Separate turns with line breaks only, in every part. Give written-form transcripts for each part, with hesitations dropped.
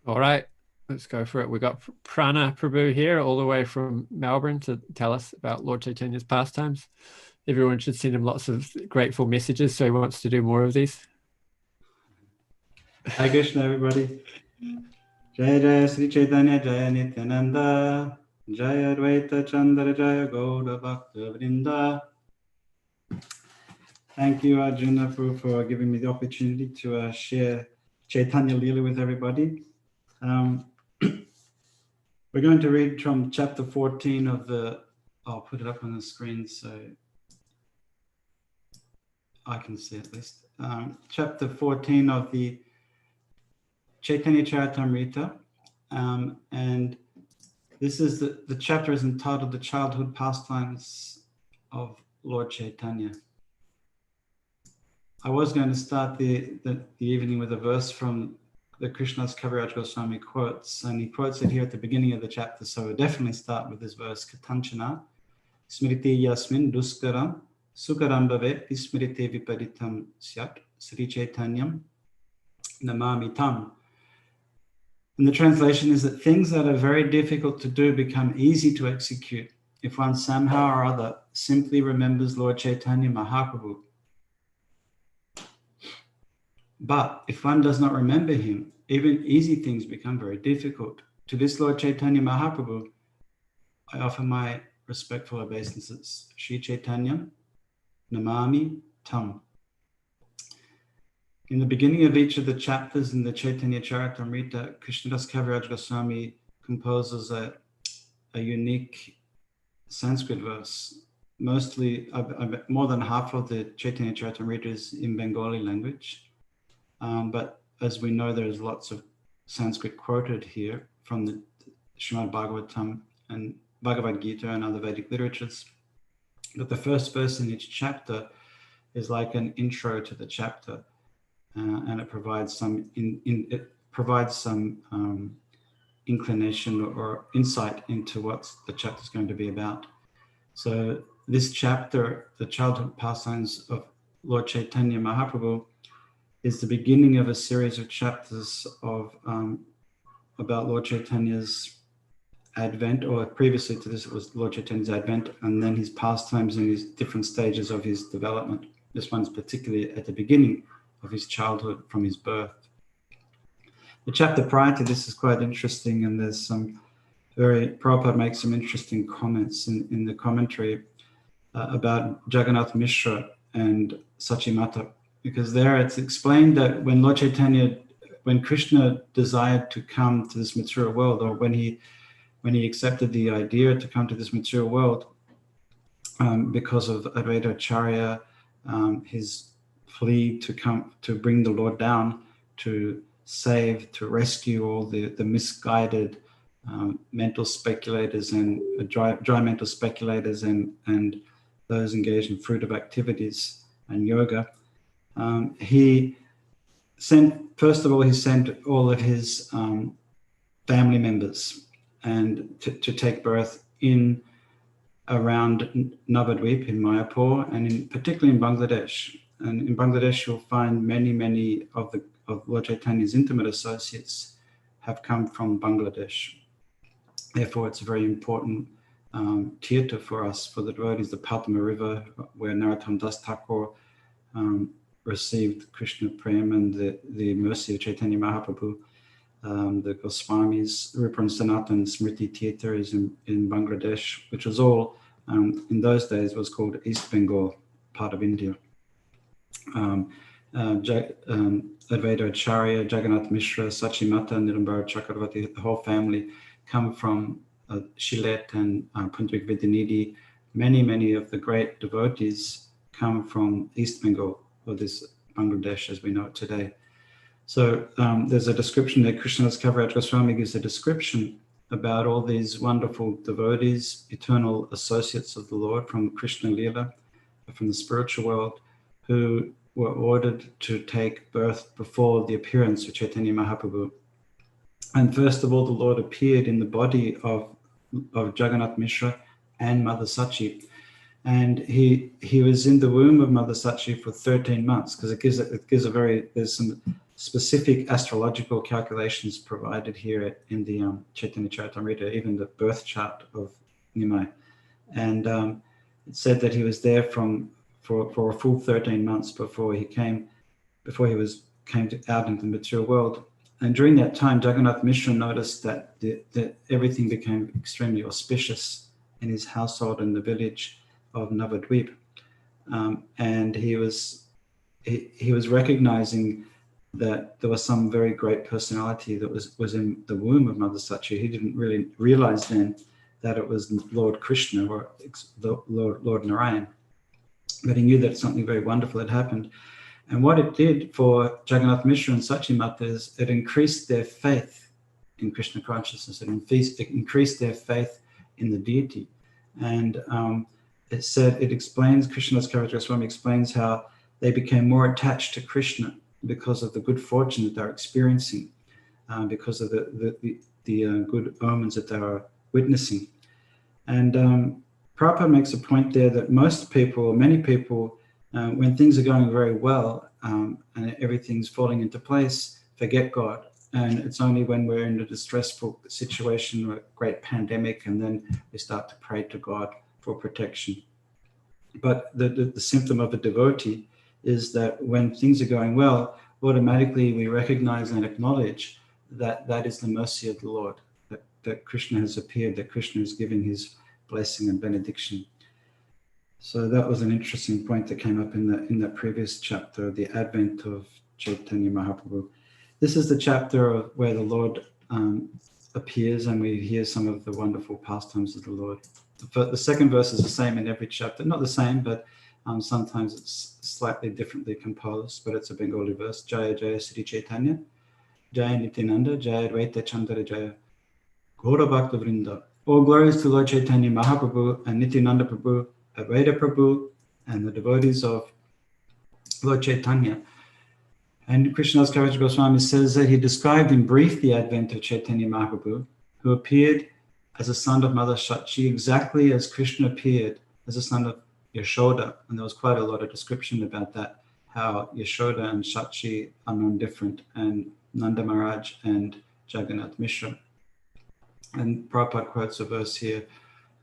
All right, let's go for it. We've got Prana Prabhu here, all the way from Melbourne, to tell us about Lord Chaitanya's pastimes. Everyone should send him lots of grateful messages, so he wants to do more of these.
Hare Krishna, everybody. Jaya Jaya Sri Chaitanya Jaya Nityananda Jaya Advaita Chandra Jaya Gauda Bhakta Vrinda. Thank you, Arjuna, for giving me the opportunity to share Chaitanya Leela with everybody. We're going to read from chapter 14 of the, I'll put it up on the screen so I can see at least. Chapter 14 of the Chaitanya Charitamrita. And this is the chapter is entitled The Childhood Pastimes of Lord Chaitanya. I was going to start the evening with a verse from the Krishna's Kaviraj Goswami quotes, and he quotes it here at the beginning of the chapter, so we'll definitely start with this verse. Katanchana smriti yasmin duskaram sukaram bhavet smriti viparitam syat Sri Chaitanyam namami tam. And the translation is that things that are very difficult to do become easy to execute if one somehow or other simply remembers Lord Chaitanya Mahaprabhu. But if one does not remember him, even easy things become very difficult. To this Lord Chaitanya Mahaprabhu, I offer my respectful obeisances. Sri Chaitanya Namami Tam. In the beginning of each of the chapters in the Chaitanya Charitamrita, Krishnadas Kaviraj Goswami composes a unique Sanskrit verse. Mostly, more than half of the Chaitanya Charitamrita is in Bengali language. But as we know, there's lots of Sanskrit quoted here from the Srimad Bhagavatam and Bhagavad Gita and other Vedic literatures. But the first verse in each chapter is like an intro to the chapter, and it provides some inclination or insight into what the chapter is going to be about. So this chapter, the childhood pastimes of Lord Chaitanya Mahaprabhu, is the beginning of a series of chapters of about Lord Chaitanya's advent, or previously to this it was Lord Chaitanya's advent, and then his pastimes and his different stages of his development. This one's particularly at the beginning of his childhood, from his birth. The chapter prior to this is quite interesting, and there's Prabhupada makes some interesting comments in the commentary about Jagannath Mishra and Sachimata. Because there it's explained that when Krishna desired to come to this material world, or when he accepted the idea to come to this material world, because of Advaita Acharya, his plea to bring the Lord down, to rescue all the misguided mental speculators and dry mental speculators and those engaged in fruitive activities and yoga. He sent all of his family members and to take birth in around Navadvip in Mayapur, and particularly in Bangladesh. And in Bangladesh, you'll find many of Lord Chaitanya's intimate associates have come from Bangladesh. Therefore, it's a very important theatre for us, for the devotees, the Padma River, where Narottam Das Thakur received Krishna Prem and the mercy of Chaitanya Mahaprabhu. The Goswamis, Rupa and Sanatan Smriti Theatre is in Bangladesh, which was all, in those days, was called East Bengal, part of India. Advaita Acharya, Jagannath Mishra, Sachimata, Nirambara Chakravarti, the whole family come from Shilet and Punjabik Vidyanidhi. Many of the great devotees come from East Bengal, or this Bangladesh as we know it today. So there's a description that Krishnadas Kaviraj Goswami gives a description about all these wonderful devotees, eternal associates of the Lord from Krishna Leela, from the spiritual world, who were ordered to take birth before the appearance of Chaitanya Mahaprabhu. And first of all, the Lord appeared in the body of Jagannath Mishra and Mother Sachi. And he was in the womb of Mother Sachi for 13 months, because there's specific astrological calculations provided here in the Caitanya Charitamrita, even the birth chart of Nimai. And it said that he was there for a full 13 months before he came out into the material world. And during that time, Jagannath Mishra noticed that everything became extremely auspicious in his household in the village of Navadvip. And he was recognizing that there was some very great personality that was in the womb of Mother Sachi. He didn't really realize then that it was Lord Krishna or Lord Narayan, but he knew that something very wonderful had happened. And what it did for Jagannath Mishra and Sachi Mata is it increased their faith in Krishna consciousness. It increased their faith in the deity. And it explains, Krishnadas Kaviraj Goswami explains how they became more attached to Krishna because of the good fortune that they're experiencing, because of the good omens that they are witnessing. And Prabhupada makes a point there that many people, when things are going very well and everything's falling into place, forget God. And it's only when we're in a distressful situation or a great pandemic, and then we start to pray to God for protection. But the symptom of a devotee is that when things are going well, automatically we recognize and acknowledge that that is the mercy of the Lord, that Krishna has appeared, that Krishna is giving his blessing and benediction. So that was an interesting point that came up in that previous chapter, the advent of Chaitanya Mahaprabhu. This is the chapter where the Lord appears, and we hear some of the wonderful pastimes of the Lord. The second verse is the same in every chapter, not the same, but sometimes it's slightly differently composed, but it's a Bengali verse. Jaya Jaya Sri Chaitanya, Jaya Nityananda, Jaya Advaita Chandra Jaya, Gaura Bhakta Vrinda. All glories to Lord Chaitanya Mahaprabhu and Nityananda Prabhu, Advaita Prabhu, and the devotees of Lord Chaitanya. And Krishnadas Kaviraj Goswami says that he described in brief the advent of Chaitanya Mahaprabhu, who appeared as a son of Mother Shachi, exactly as Krishna appeared as a son of Yashoda. And there was quite a lot of description about that, how Yashoda and Shachi are non-different, and Nanda Maharaj and Jagannath Mishra. And Prabhupada quotes a verse here,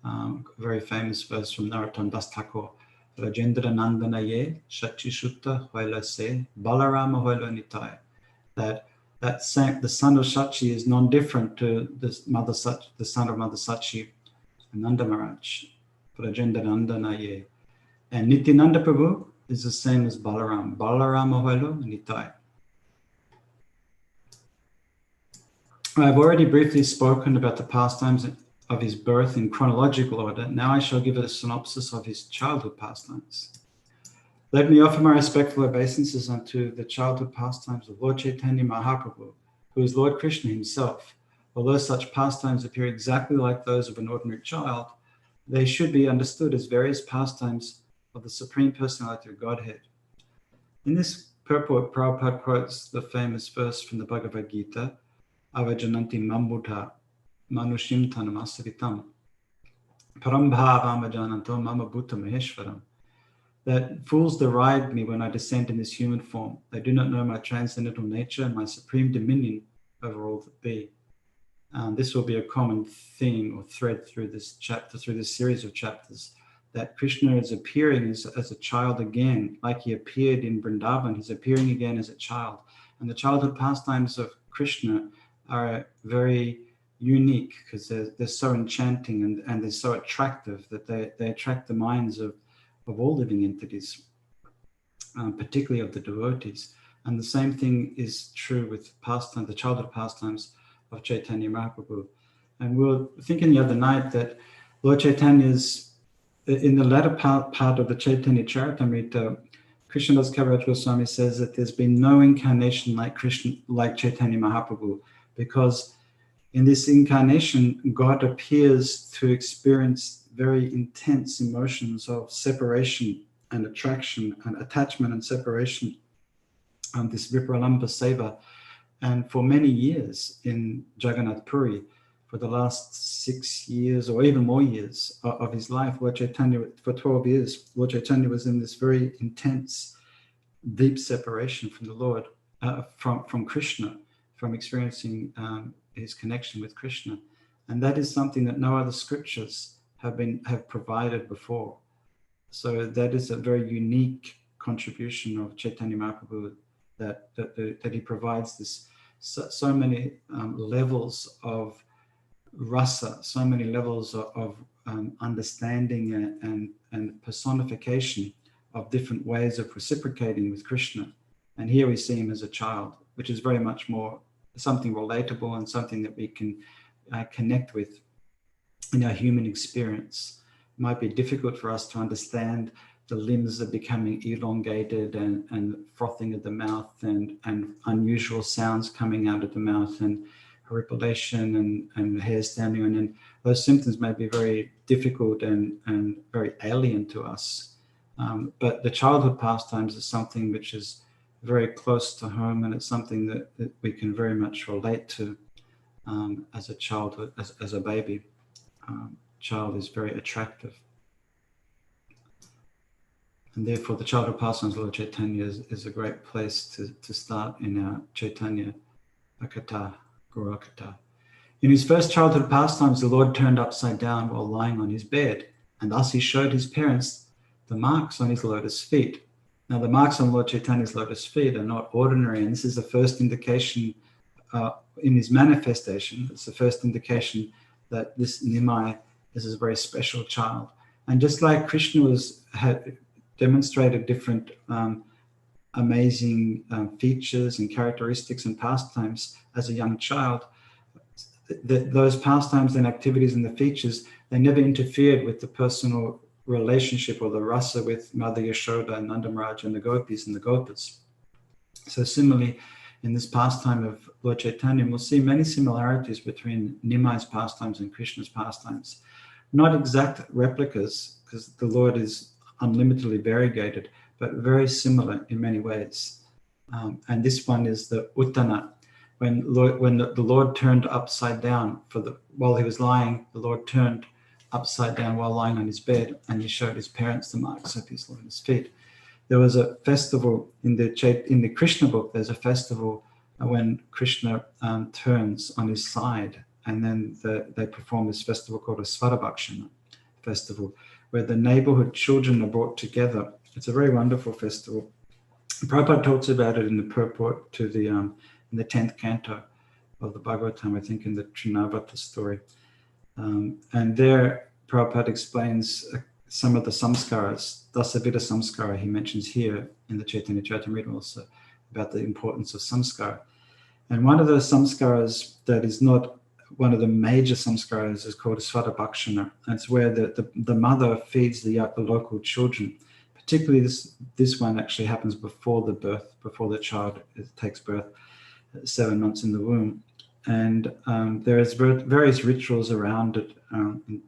a very famous verse from Narottam Das Thakur, Rajendra Nandana Ye, Shachi Shutta Hoila Se, Balarama Hoila Nitai. The son of Shachi is non-different to the son of Mother Sachi, Nanda Maharaj, Rajendra Nandana Ye. And Nityananda Prabhu is the same as Balarama Hoila Nitai. I've already briefly spoken about the pastimes of his birth in chronological order. Now I shall give a synopsis of his childhood pastimes. Let me offer my respectful obeisances unto the childhood pastimes of Lord Chaitanya Mahaprabhu, who is Lord Krishna himself. Although such pastimes appear exactly like those of an ordinary child, they should be understood as various pastimes of the Supreme Personality of Godhead. In this purport, Prabhupada quotes the famous verse from the Bhagavad Gita, Avajananti Mambuddha Manushim Tanamasavitam Parambhava Jananto Mama Bhutta Maheshwaram, that fools deride me when I descend in this human form. They do not know my transcendental nature and my supreme dominion over all that be. This will be a common theme or thread through this chapter, through this series of chapters, that Krishna is appearing as a child again, like he appeared in Vrindavan. He's appearing again as a child. And the childhood pastimes of Krishna are very unique because they're so enchanting and they're so attractive that they attract the minds of all living entities, particularly of the devotees. And the same thing is true with the childhood pastimes of Chaitanya Mahaprabhu. And we were thinking the other night that Lord Chaitanya's, in the latter part of the Caitanya Charitamrita, Krishnadas Kaviraj Goswami says that there's been no incarnation like Chaitanya Mahaprabhu, because in this incarnation, God appears to experience very intense emotions of separation and attraction and attachment and separation, this Vipralamba Seva. And for many years in Jagannath Puri, for the last 6 years or even more years of his life, Lord Chaitanya, for 12 years, Lord Chaitanya was in this very intense, deep separation from the Lord. from Krishna, from experiencing his connection with Krishna. And that is something that no other scriptures have provided before. So that is a very unique contribution of Caitanya Mahaprabhu, that he provides this so many levels of rasa, so many levels of understanding and personification of different ways of reciprocating with Krishna. And here we see him as a child, which is very much more something relatable and something that we can connect with in our human experience. It might be difficult for us to understand the limbs are becoming elongated and frothing at the mouth and unusual sounds coming out of the mouth and horripilation and hair standing on end. Those symptoms may be very difficult and very alien to us. But the childhood pastimes is something which is very close to home, and it's something that we can very much relate to as a childhood, as a baby. Child is very attractive. And therefore the childhood pastimes of Lord Caitanya is a great place to start in our Caitanya Akata, Guru Akata. In his first childhood pastimes, the Lord turned upside down while lying on his bed, and thus he showed his parents the marks on his lotus feet. Now, the marks on Lord Chaitanya's lotus feet are not ordinary, and this is the first indication in his manifestation. It's the first indication that this Nimai is a very special child. And just like Krishna had demonstrated different amazing features and characteristics and pastimes as a young child, those pastimes and activities and the features, they never interfered with the personal relationship or the rasa with Mother Yashoda and Nanda Maharaj and the gopis and the gopas. So similarly, in this pastime of Lord Chaitanya, we'll see many similarities between Nimai's pastimes and Krishna's pastimes. Not exact replicas, because the Lord is unlimitedly variegated, but very similar in many ways. And this one is the Uttana. When the Lord turned upside down while he was lying, the Lord turned upside down while lying on his bed, and he showed his parents the marks of his lotus feet. There was a festival in the Krishna book. There's a festival when Krishna turns on his side, and then they perform this festival called a Svarabhakshana festival, where the neighborhood children are brought together. It's a very wonderful festival. Prabhupada talks about it in the purport to in the 10th canto of the Bhagavatam, I think in the Trinavata story. And there, Prabhupada explains some of the samskaras, Dasavita samskara, he mentions here in the Chaitanya Charitamrita also, about the importance of samskara. And one of those samskaras that is not one of the major samskaras is called Svarabhakshana. And it's where the mother feeds the local children. Particularly this one actually happens before the birth, before the child takes birth, 7 months in the womb. And there is various rituals around it,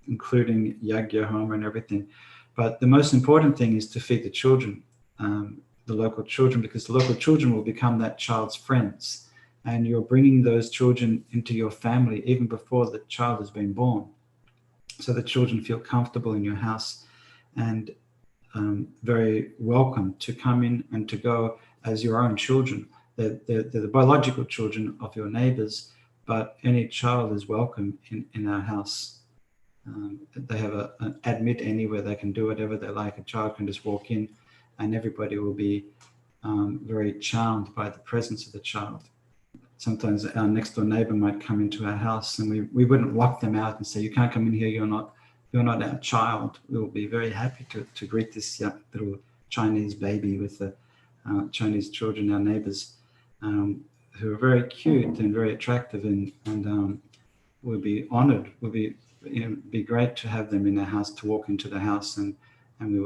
including yagya, homa, and everything. But the most important thing is to feed the children, the local children, because the local children will become that child's friends. And you're bringing those children into your family even before the child has been born. So the children feel comfortable in your house and very welcome to come in and to go as your own children. They're the biological children of your neighbors, but any child is welcome in our house. They have an admit anywhere. They can do whatever they like. A child can just walk in and everybody will be very charmed by the presence of the child. Sometimes our next door neighbor might come into our house and we wouldn't lock them out and say, you can't come in here, you're not our child. We will be very happy to greet this little Chinese baby with the Chinese children, our neighbors, who are very cute and very attractive, and we'll be honored. We'll be great to have them in our house, to walk into the house, and we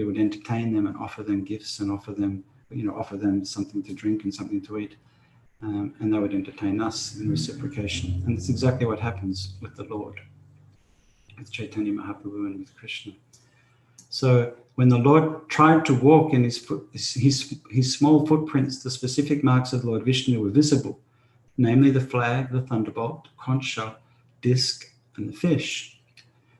would entertain them and offer them gifts and offer them something to drink and something to eat, and they would entertain us in reciprocation. And it's exactly what happens with the Lord, with Chaitanya Mahaprabhu and with Krishna. So when the Lord tried to walk in his small footprints, the specific marks of Lord Vishnu were visible, namely the flag, the thunderbolt, conch shell, disc, and the fish.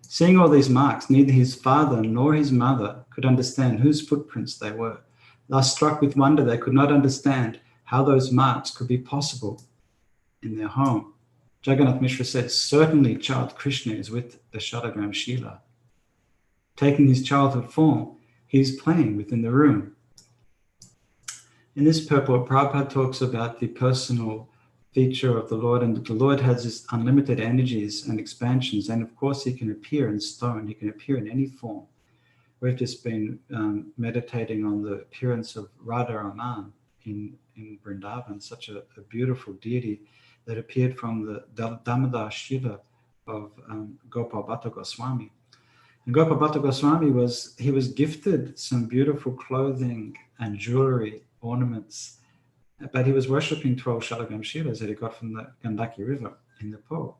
Seeing all these marks, neither his father nor his mother could understand whose footprints they were. Thus struck with wonder, they could not understand how those marks could be possible in their home. Jagannath Mishra said, certainly child Krishna is with the Shadagram Shila. Taking his childhood form, he is playing within the room. In this purport, Prabhupada talks about the personal feature of the Lord, and that the Lord has this unlimited energies and expansions, and of course he can appear in stone, he can appear in any form. We've just been meditating on the appearance of Radha Raman in Vrindavan, such a beautiful deity that appeared from the Damodar Shiva of Gopal Bhatta Goswami. And Gopal Bhatta Goswami was gifted some beautiful clothing and jewelry, ornaments, but he was worshipping 12 Shalagram Shivas that he got from the Gandaki River in Nepal.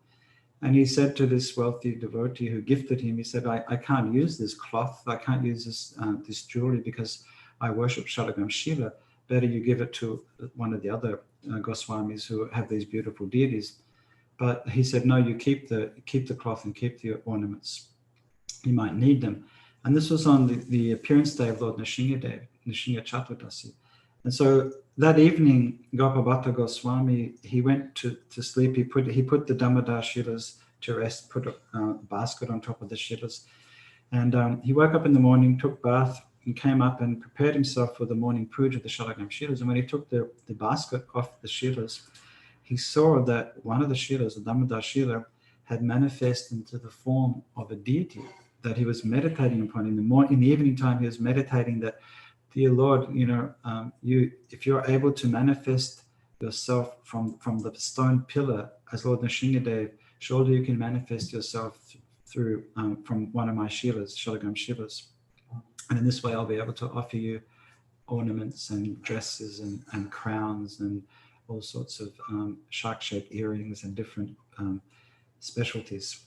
And he said to this wealthy devotee who gifted him, he said, I can't use this cloth, I can't use this jewelry because I worship Shalagram Shiva. Better you give it to one of the other Goswamis who have these beautiful deities. But he said, no, you keep the cloth and keep the ornaments. You might need them. And this was on the appearance day of Lord Nrsimhadev, Nrsimha Chaturdasi. And so that evening, Gopal Bhatta Goswami, he went to sleep. He put the Damodar Shilas to rest, put a basket on top of the Shilas. And he woke up in the morning, took bath, and came up and prepared himself for the morning puja of the Shalagram Shilas. And when he took the basket off the Shilas, he saw that one of the Shilas, the Damodar Shila, had manifested into the form of a deity that he was meditating upon. In the evening time, he was meditating that, dear Lord, if you're able to manifest yourself from the stone pillar as Lord Nrsimhadev, surely you can manifest yourself through from one of my Shilas, Shalagram Shivas. And in this way, I'll be able to offer you ornaments and dresses and crowns and all sorts of shark-shaped earrings and different specialties.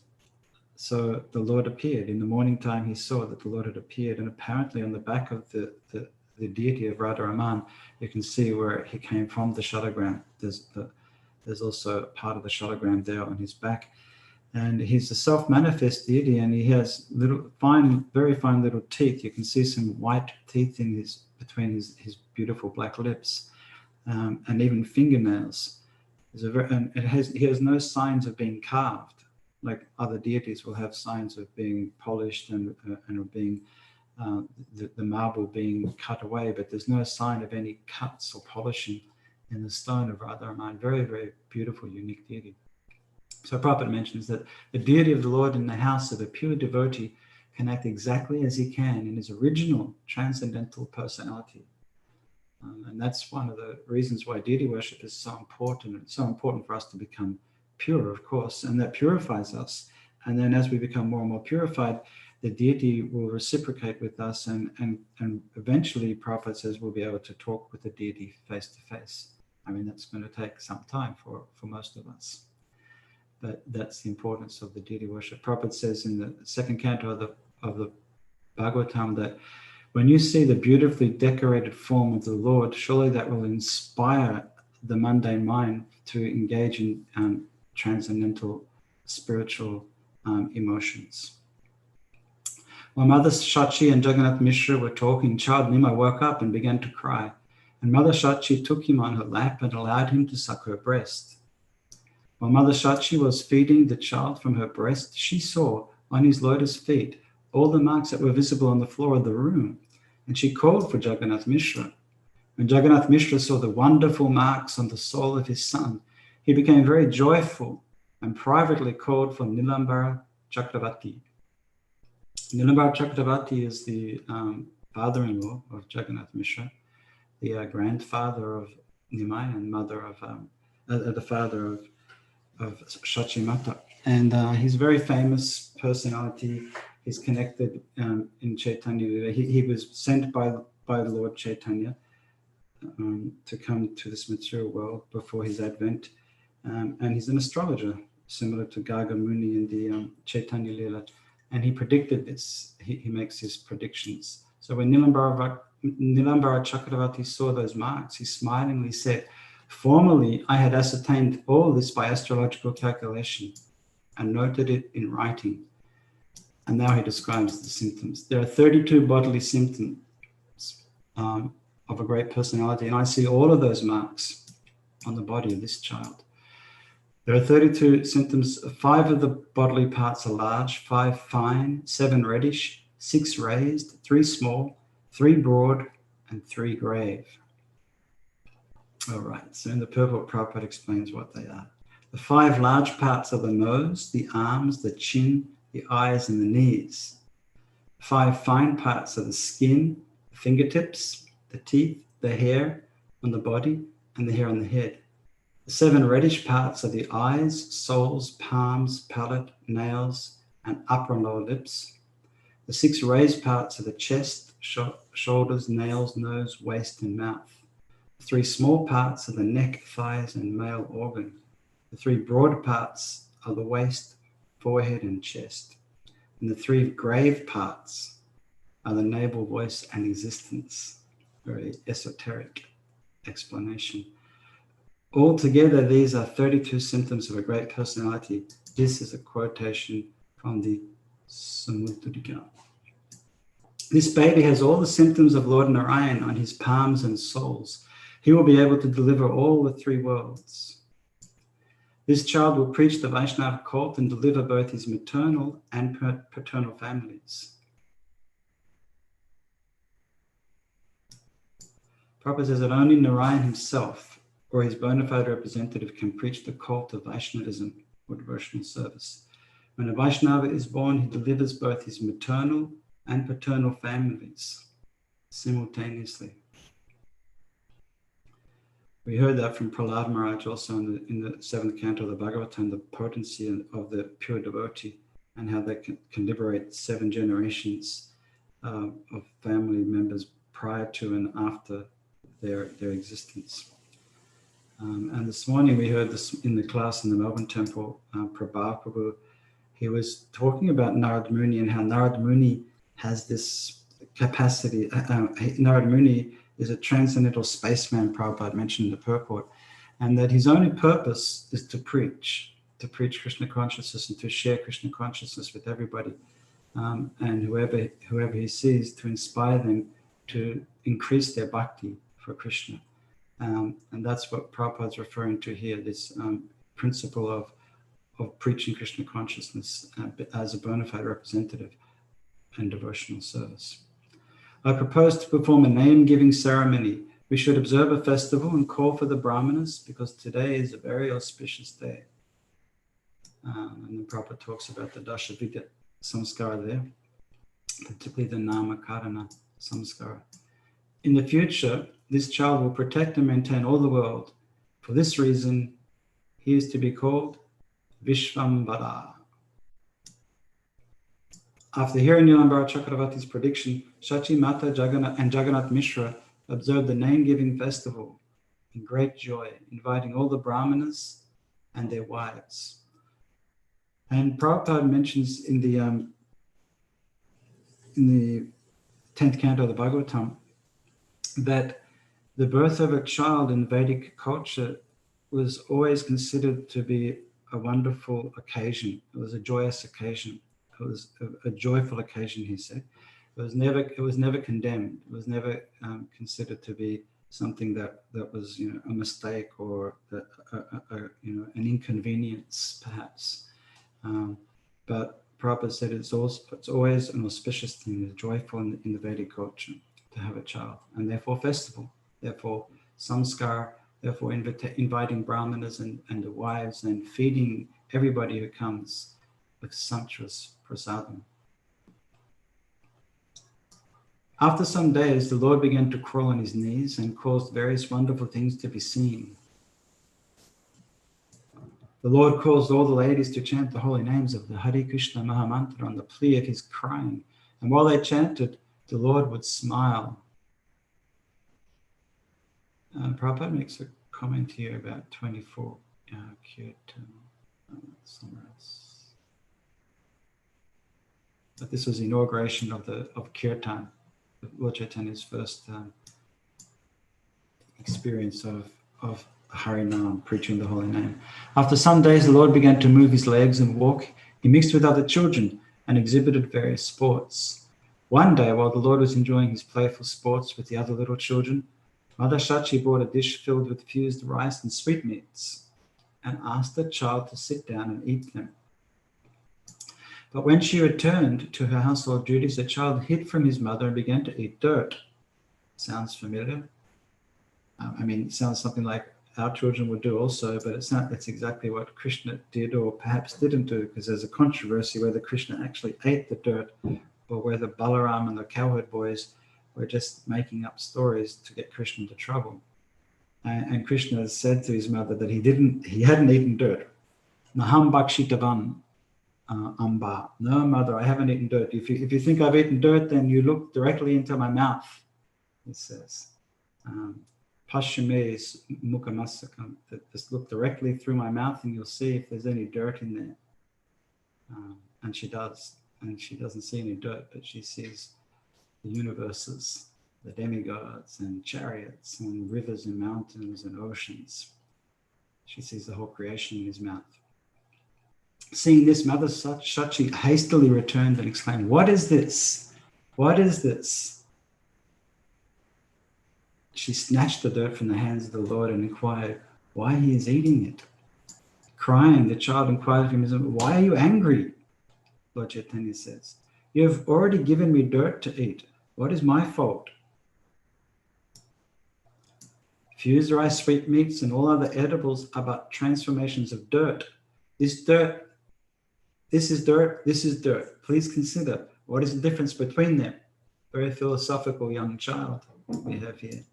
So the Lord appeared. In the morning time, he saw that the Lord had appeared, and apparently on the back of the deity of Radha Raman, you can see where he came from, the Shalagram. There's also a part of the Shalagram there on his back. And he's a self-manifest deity, and he has very fine little teeth. You can see some white teeth between his beautiful black lips, and even fingernails. He has no signs of being carved, like other deities will have signs of being polished and of being the marble being cut away, but there's no sign of any cuts or polishing in the stone of Radha Raman. Very, very beautiful, unique deity. So Prabhupada mentions that the deity of the Lord in the house of a pure devotee can act exactly as he can in his original transcendental personality. And that's one of the reasons why deity worship is so important. It's so important for us to become pure, of course, and that purifies us. And then as we become more and more purified, the deity will reciprocate with us, and eventually, Prabhupada says, we'll be able to talk with the deity face to face. I mean, that's going to take some time for most of us. But that's the importance of the deity worship. Prabhupada says in the second canto of the Bhagavatam that when you see the beautifully decorated form of the Lord, surely that will inspire the mundane mind to engage in transcendental spiritual emotions. While Mother Shachi and Jagannath Mishra were talking, child Nima woke up and began to cry. And Mother Shachi took him on her lap and allowed him to suck her breast. While Mother Shachi was feeding the child from her breast, she saw on his lotus feet all the marks that were visible on the floor of the room, and she called for Jagannath Mishra. When Jagannath Mishra saw the wonderful marks on the soul of his son, he became very joyful and privately called for Nilambara Chakravarti. Nilambara Chakravarti is the father-in-law of Jagannath Mishra, the grandfather of Nimai and the father of Shachi Mata. And he's a very famous personality. He's connected in Caitanya. He was sent by the Lord Caitanya to come to this material world before his advent. And he's an astrologer, similar to Garga Muni in the Caitanya Lila. And he predicted this. He makes his predictions. So when Nilambara Chakravarti saw those marks, he smilingly said, "Formerly, I had ascertained all this by astrological calculation and noted it in writing." And now he describes the symptoms. There are 32 bodily symptoms of a great personality, and I see all of those marks on the body of this child. There are 32 symptoms. 5 of the bodily parts are large, 5 fine, 7 reddish, 6 raised, 3 small, 3 broad, and 3 grave. All right, so in the purport, Prabhupada explains what they are. The 5 large parts are the nose, the arms, the chin, the eyes, and the knees. 5 fine parts are the skin, the fingertips, the teeth, the hair on the body, and the hair on the head. The 7 reddish parts are the eyes, soles, palms, palate, nails, and upper and lower lips. The 6 raised parts are the chest, shoulders, nails, nose, waist, and mouth. The 3 small parts are the neck, thighs, and male organ. The 3 broad parts are the waist, forehead, and chest. And the 3 grave parts are the navel, voice, and existence. Very esoteric explanation. Altogether, these are 32 symptoms of a great personality. This is a quotation from the Samudrika. This baby has all the symptoms of Lord Narayan on his palms and soles. He will be able to deliver all the 3 worlds. This child will preach the Vaishnava cult and deliver both his maternal and paternal families. Prabhupada says that only Narayan himself or his bona fide representative can preach the cult of Vaishnavism or devotional service. When a Vaishnava is born, he delivers both his maternal and paternal families simultaneously. We heard that from Prahlad Maharaj also in the 7th canto of the Bhagavatam, the potency of the pure devotee and how they can liberate 7 generations of family members prior to and after their existence. And this morning we heard this in the class in the Melbourne Temple, Prana Prabhu, he was talking about Narad Muni and how Narad Muni has this capacity. Narad Muni is a transcendental spaceman, Prabhupada mentioned in the purport, and that his only purpose is to preach Krishna consciousness and to share Krishna consciousness with everybody, and whoever he sees, to inspire them to increase their bhakti for Krishna. And that's what Prabhupada's referring to here, this principle of preaching Krishna consciousness as a bona fide representative and devotional service. I propose to perform a name-giving ceremony. We should observe a festival and call for the brahmanas because today is a very auspicious day. And then Prabhupada talks about the Dashavidya samskara there, particularly the Nama Karana samskara. In the future, this child will protect and maintain all the world. For this reason, he is to be called Vishvambara. After hearing Nilambara Chakravarti's prediction, Shachi Mata and Jagannath Mishra observed the name-giving festival in great joy, inviting all the brahmanas and their wives. And Prabhupada mentions in the 10th canto of the Bhagavatam that the birth of a child in Vedic culture was always considered to be a wonderful occasion. It was a joyous occasion. It was a joyful occasion, he said. It was never condemned. It was never considered to be something that was a mistake or an inconvenience, perhaps. But Prabhupada said it's always an auspicious thing, it's joyful in the Vedic culture to have a child, and therefore festival, therefore samskar, therefore inviting brahmanas and the wives and feeding everybody who comes with sumptuous prasadam. After some days, the Lord began to crawl on his knees and caused various wonderful things to be seen. The Lord caused all the ladies to chant the holy names of the Hare Krishna Mahamantra on the plea of his crying. And while they chanted, the Lord would smile. Prabhupada makes a comment here about 24 Kirtan. But this was the inauguration of Kirtan, Lord Chaitanya's first experience of Harinam, preaching the holy name. After some days, the Lord began to move his legs and walk. He mixed with other children and exhibited various sports. One day, while the Lord was enjoying his playful sports with the other little children, Mother Shachi brought a dish filled with fused rice and sweetmeats and asked the child to sit down and eat them. But when she returned to her household duties, the child hid from his mother and began to eat dirt. Sounds familiar? It sounds something like our children would do also, but it's exactly what Krishna did or perhaps didn't do, because there's a controversy whether Krishna actually ate the dirt or whether Balaram and the cowherd boys were just making up stories to get Krishna into trouble. And Krishna said to his mother that he hadn't eaten dirt. Naham bhakshitavan amba. No, mother, I haven't eaten dirt. If you think I've eaten dirt, then you look directly into my mouth, it says. Pashime mukamasakam. Just look directly through my mouth and you'll see if there's any dirt in there. And she does. And she doesn't see any dirt, but she sees the universes, the demigods and chariots and rivers and mountains and oceans. She sees the whole creation in his mouth. Seeing this, Mother Shachi hastily returned and exclaimed, "What is this? What is this?" She snatched the dirt from the hands of the Lord and inquired why he is eating it. Crying, the child inquired of him, "Why are you angry?" Lord Chaitanya says, "You have already given me dirt to eat. What is my fault?" Fused rice, sweetmeats, and all other edibles are but transformations of dirt. This is dirt, this is dirt. Please consider, what is the difference between them? Very philosophical young child we have here.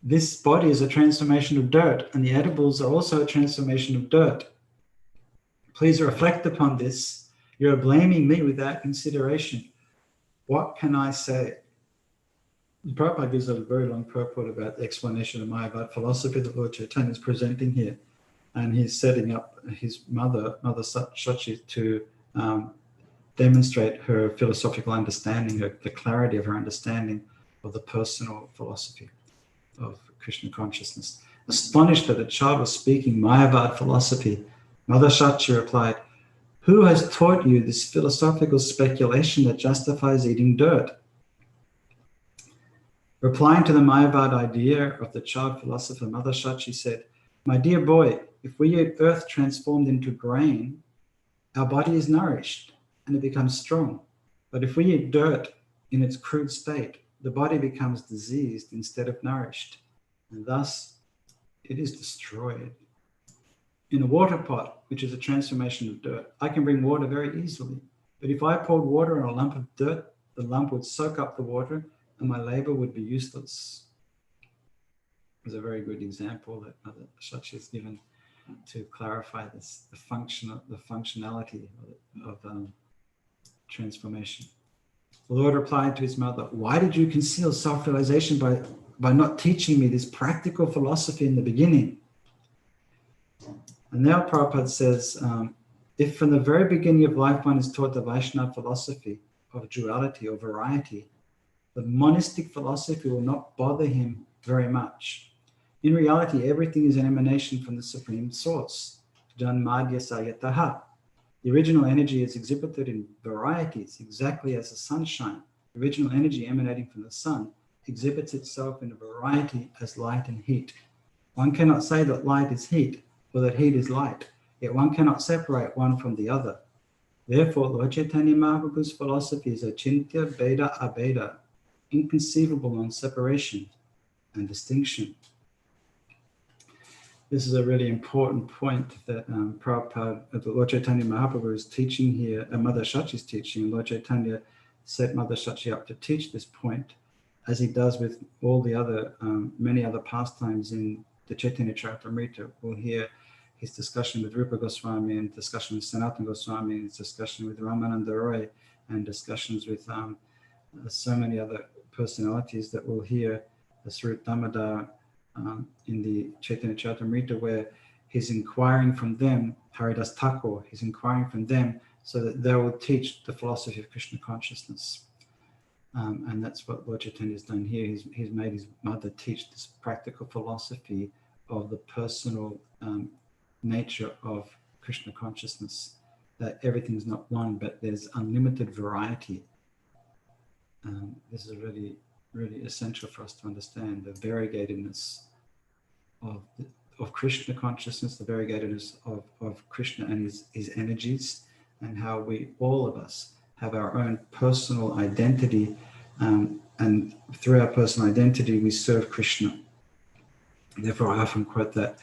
This body is a transformation of dirt, and the edibles are also a transformation of dirt. Please reflect upon this. You are blaming me without consideration. What can I say? Prabhupada gives a very long purport about the explanation of Mayavad philosophy that Lord Chaitanya is presenting here. And he's setting up his Mother Shachi, to demonstrate her philosophical understanding, the clarity of her understanding of the personal philosophy of Krishna consciousness. Astonished that the child was speaking Mayavad philosophy, Mother Shachi replied, "Who has taught you this philosophical speculation that justifies eating dirt?" Replying to the Mayavad idea of the child philosopher, Mother Shachi said, "My dear boy, if we eat earth transformed into grain, our body is nourished and it becomes strong. But if we eat dirt in its crude state, the body becomes diseased instead of nourished, and thus it is destroyed. In a water pot, which is a transformation of dirt, I can bring water very easily. But if I poured water on a lump of dirt, the lump would soak up the water and my labor would be useless." It's a very good example that Mother Shachi has given to clarify this, the functionality of transformation. The Lord replied to his mother, "Why did you conceal self-realization by not teaching me this practical philosophy in the beginning?" And now Prabhupada says, if from the very beginning of life one is taught the Vaishnava philosophy of duality or variety, the monistic philosophy will not bother him very much. In reality, everything is an emanation from the Supreme Source, Janmadya Sayataha. The original energy is exhibited in varieties, exactly as the sunshine. The original energy emanating from the sun exhibits itself in a variety as light and heat. One cannot say that light is heat or that heat is light, yet one cannot separate one from the other. Therefore, Lord Chaitanya Mahaprabhu's philosophy is achintya beda abeda, inconceivable non-separation and distinction. This is a really important point that Prabhupada, Lord Chaitanya Mahaprabhu is teaching here, and Mother Shachi is teaching, and Lord Chaitanya set Mother Shachi up to teach this point, as he does with all the other, many other pastimes in the Chaitanya Charitamrita. We'll hear his discussion with Rupa Goswami, and discussion with Sanatana Goswami, and his discussion with Ramananda Roy, and discussions with so many other personalities that we'll hear, Sri Damodar, in the Chaitanya Charitamrita, where he's inquiring from them, Haridas Thakur, he's inquiring from them so that they will teach the philosophy of Krishna consciousness. And that's what Lord Chaitanya has done here. He's made his mother teach this practical philosophy of the personal nature of Krishna consciousness, that everything's not one, but there's unlimited variety. This is a really really essential for us to understand the variegatedness of Krishna consciousness, the variegatedness of Krishna and his energies, and how we, all of us, have our own personal identity, and through our personal identity we serve Krishna. Therefore, I often quote that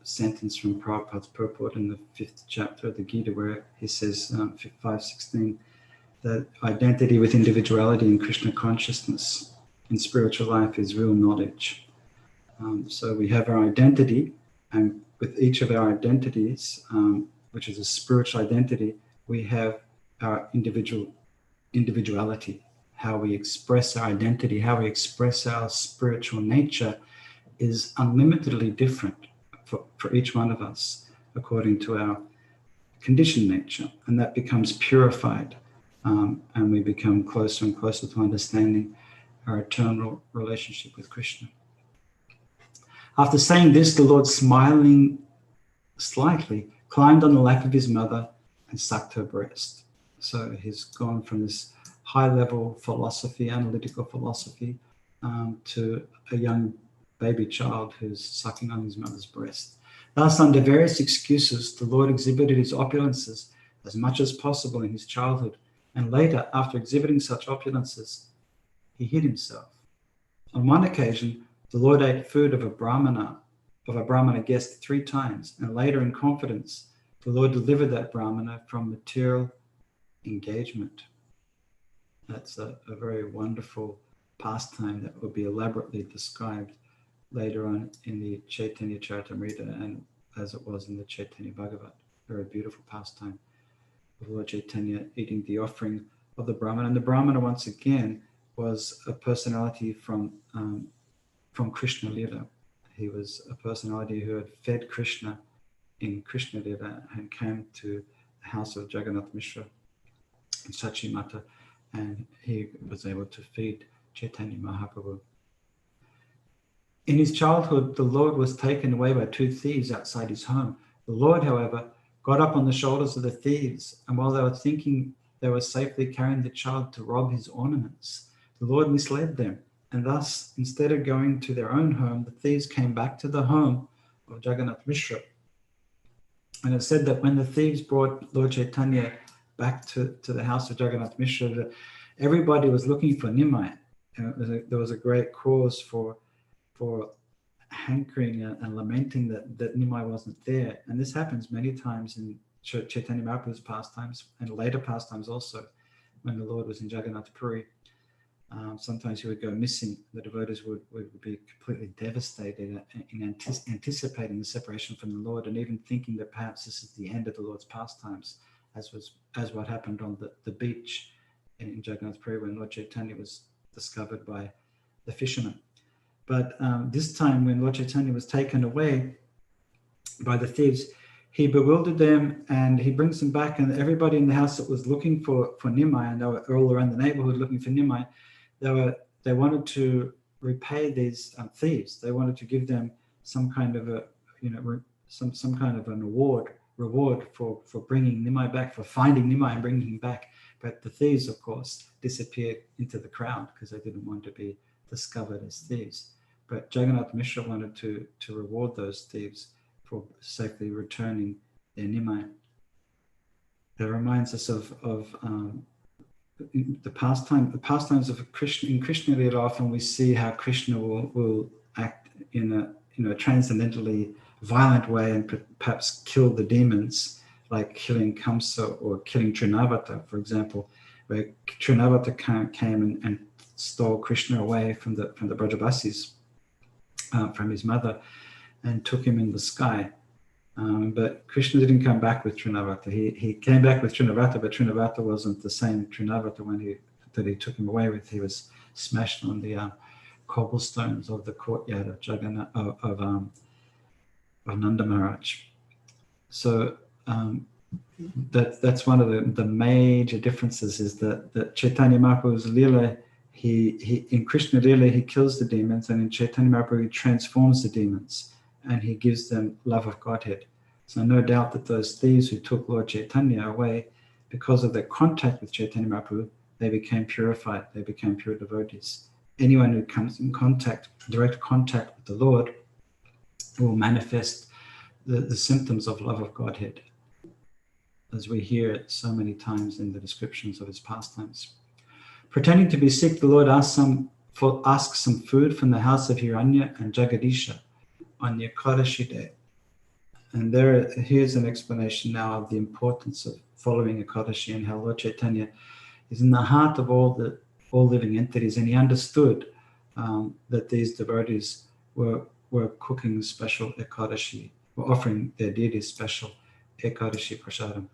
sentence from Prabhupada's purport in the 5th chapter of the Gita, where he says, 5:16, that identity with individuality in Krishna consciousness in spiritual life is real knowledge. So we have our identity, and with each of our identities, which is a spiritual identity, we have our individuality. How we express our identity, how we express our spiritual nature is unlimitedly different for each one of us according to our conditioned nature, and that becomes purified, and we become closer and closer to understanding our eternal relationship with Krishna. After saying this, the Lord, smiling slightly, climbed on the lap of his mother and sucked her breast. So he's gone from this high-level philosophy, analytical philosophy, to a young baby child who's sucking on his mother's breast. Thus, under various excuses, the Lord exhibited his opulences as much as possible in his childhood, and later, after exhibiting such opulences, he hid himself. On one occasion, the Lord ate food of a Brahmana guest 3 times, and later, in confidence, the Lord delivered that Brahmana from material engagement. That's a very wonderful pastime that will be elaborately described later on in the Caitanya Charitamrita, and as it was in the Chaitanya Bhagavat. Very beautiful pastime of Lord Chaitanya eating the offering of the Brahmana. And the Brahmana, once again, was a personality from Krishna Lila. He was a personality who had fed Krishna in Krishna Lila and came to the house of Jagannath Mishra in Sachimata, and he was able to feed Chaitanya Mahaprabhu. In his childhood, the Lord was taken away by 2 thieves outside his home. The Lord, however, got up on the shoulders of the thieves, and while they were thinking they were safely carrying the child to rob his ornaments, the Lord misled them, and thus, instead of going to their own home, the thieves came back to the home of Jagannath Mishra. And it said that when the thieves brought Lord Chaitanya back to the house of Jagannath Mishra, that everybody was looking for Nimai. And there was a great cause for hankering and lamenting that Nimai wasn't there. And this happens many times in Chaitanya Mahaprabhu's pastimes and later pastimes also, when the Lord was in Jagannath Puri. Sometimes he would go missing. The devotees would be completely devastated in anticipating the separation from the Lord, and even thinking that perhaps this is the end of the Lord's pastimes, as what happened on the beach in Jagannath Puri when Lord Chaitanya was discovered by the fishermen. But this time, when Lord Chaitanya was taken away by the thieves, he bewildered them and he brings them back, and everybody in the house that was looking for Nimai, and they were all around the neighborhood looking for Nimai, they wanted to repay these thieves. They wanted to give them some kind of some kind of an reward for bringing Nimai back, for finding Nimai and bringing him back. But the thieves, of course, disappeared into the crowd because they didn't want to be discovered as thieves. But Jagannath Mishra wanted to reward those thieves for safely returning their Nimai. It reminds us of the pastimes of Krishna. In Krishna Lila, often we see how Krishna will act in a transcendently violent way and perhaps kill the demons, like killing Kamsa or killing Trinavata, for example, where Trinavata came and stole Krishna away from the Brajabasis, from his mother, and took him in the sky. But Krishna didn't come back with Trinavata. He came back with Trinavata, but Trinavata wasn't the same Trinavata that he took him away with. He was smashed on the cobblestones of the courtyard of Jagannath of Nanda Maharaj. So that's one of the major differences, is that Chaitanya Mahaprabhu's Lila, he in Krishna Lila he kills the demons, and in Chaitanya Mahaprabhu he transforms the demons and he gives them love of Godhead. So no doubt that those thieves who took Lord Chaitanya away, because of their contact with Chaitanya Mahaprabhu, they became purified, they became pure devotees. anyone who comes in direct contact with the Lord will manifest the symptoms of love of Godhead, as we hear it so many times in the descriptions of his pastimes. Pretending to be sick, the Lord asks some food from the house of Hiranya and Jagadisha on the Ekadashi day. And here's an explanation now of the importance of following Ekadashi and how Lord Chaitanya is in the heart of all living entities, and he understood that these devotees were cooking special Ekadashi, were offering their deities special Ekadashi prasadam.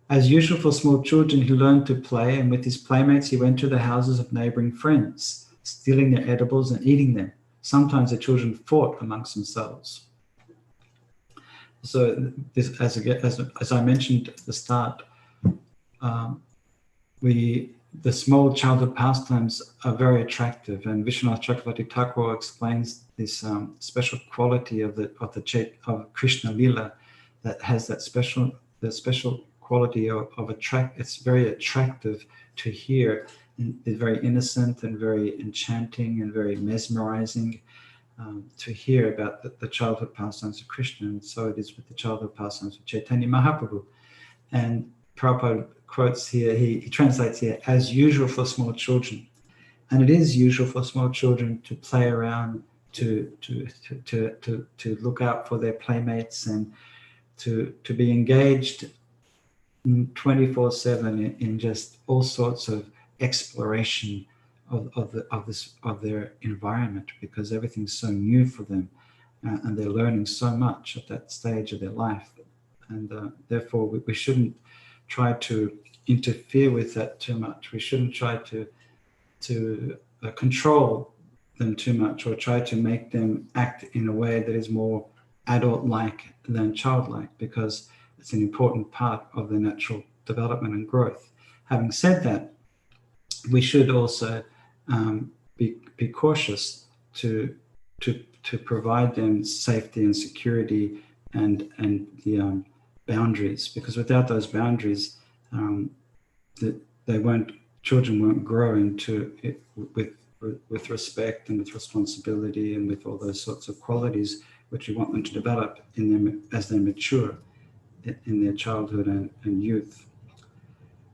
As usual for small children, he learned to play, and with his playmates he went to the houses of neighboring friends, stealing their edibles and eating them. Sometimes the children fought amongst themselves. So this, as I mentioned at the start, the small childhood pastimes are very attractive, and Vishwanath Chakravarti Thakur explains this special quality of Krishna Lila that has that special quality of attract. It's very attractive to hear. It's very innocent and very enchanting and very mesmerizing to hear about the childhood pastimes of Krishna. And so it is with the childhood pastimes of Chaitanya Mahaprabhu. And Prabhupada quotes here, he translates here, as usual for small children. And it is usual for small children to play around, to look out for their playmates, and to be engaged 24/7 in just all sorts of exploration of their environment, because everything's so new for them, and they're learning so much at that stage of their life, and therefore we shouldn't try to interfere with that too much. We shouldn't try to control them too much, or try to make them act in a way that is more adult-like than childlike, because it's an important part of their natural development and growth. Having said that, we should also be cautious to provide them safety and security and the boundaries, because without those boundaries, children won't grow into it with respect and with responsibility and with all those sorts of qualities which we want them to develop in them as they mature in their childhood and youth.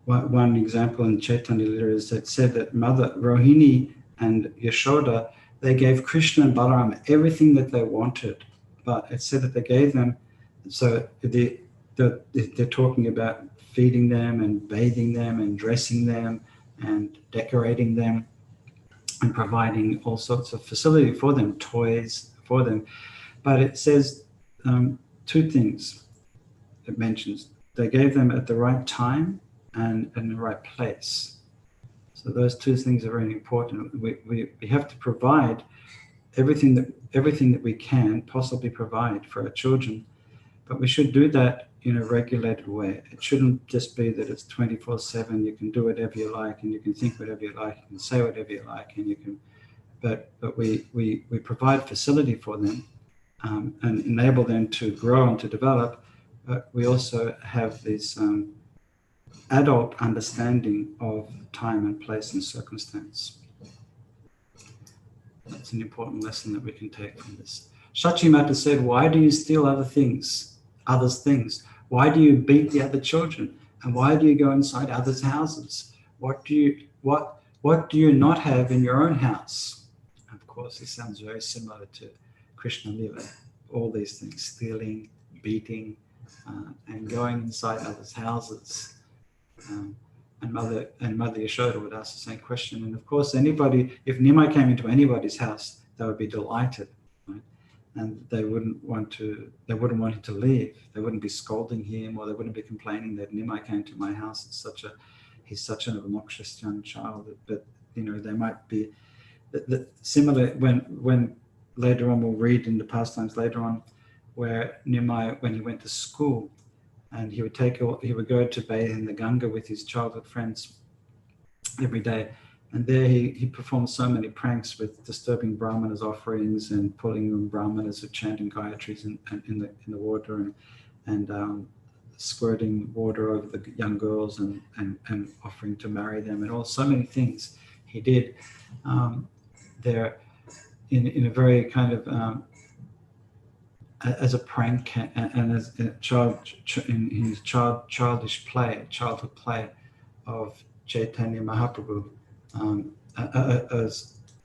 One example in Chaitanya Lila is that said that Mother Rohini and Yashoda, they gave Krishna and Balaram everything that they wanted, but it said that they gave them, so they're talking about feeding them and bathing them and dressing them and decorating them and providing all sorts of facility for them, toys for them. But it says two things. It mentions they gave them at the right time and in the right place. So those two things are very important. We have to provide everything that we can possibly provide for our children, but we should do that in a regulated way. It shouldn't just be that it's 24/7. You can do whatever you like, and you can think whatever you like, you can say whatever you like, and you can. But we provide facility for them and enable them to grow and to develop. But we also have this adult understanding of time and place and circumstance. That's an important lesson that we can take from this. Shachimata said, "Why do you steal others' things? Why do you beat the other children? And why do you go inside others' houses? What do you not have in your own house?" Of course, this sounds very similar to Krishna Lila. All these things: stealing, beating, and going inside others' houses. And Mother Yashoda would ask the same question. And of course, if Nimai came into anybody's house, they would be delighted, right? And they wouldn't want him to leave. They wouldn't be scolding him, or they wouldn't be complaining that Nimai came to my house. He's such an obnoxious young child. But they might be similar when later on we'll read in the pastimes later on, where Nimai, when he went to school, and he would go to bathe in the Ganga with his childhood friends every day, and there he performed so many pranks with disturbing brahmanas' offerings and pulling brahmanas who chanting gayatris in the water and squirting water over the young girls and offering to marry them, and so many things he did. they're in a very kind of as a prank and as a in his childhood play of Chaitanya Mahaprabhu,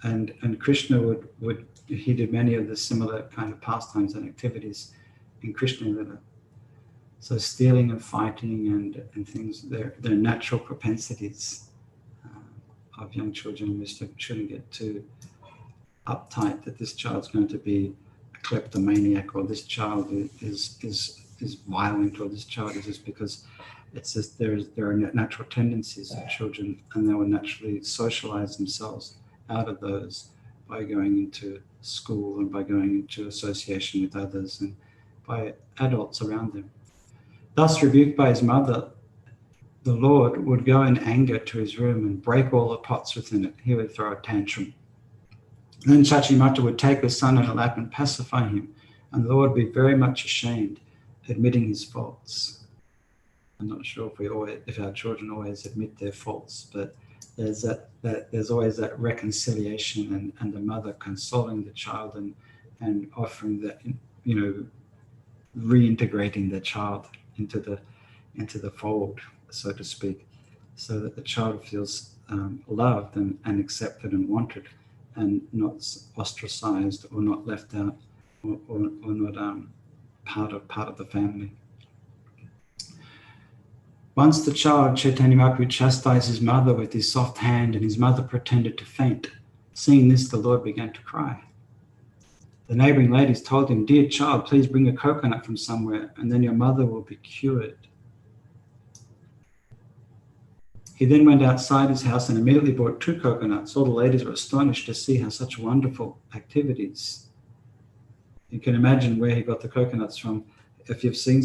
and Krishna would he did many of the similar kind of pastimes and activities in Krishna Lila. So stealing and fighting and things, they're natural propensities of young children, and we shouldn't get too uptight that this child's going to be a kleptomaniac, or this child is violent, or this child is just, because it's just there are natural tendencies of children, and they will naturally socialize themselves out of those by going into school and by going into association with others and by adults around them. Thus rebuked by his mother, the Lord would go in anger to his room and break all the pots within it. He would throw a tantrum. Then Chachimata would take her son in her lap and pacify him, and the Lord would be very much ashamed, admitting his faults. I'm not sure if our children always admit their faults, but there's always that reconciliation and the mother consoling the child and offering that, reintegrating the child into the fold, so to speak, so that the child feels loved and accepted and wanted, and not ostracized or not left out, or not part of the family. Once the child, Chaitanya Mahaprabhu, chastised his mother with his soft hand, and his mother pretended to faint. Seeing this, the Lord began to cry. The neighboring ladies told him, "Dear child, please bring a coconut from somewhere, and then your mother will be cured." He then went outside his house and immediately brought 2 coconuts. All the ladies were astonished to see how such wonderful activities. You can imagine where he got the coconuts from. If you've seen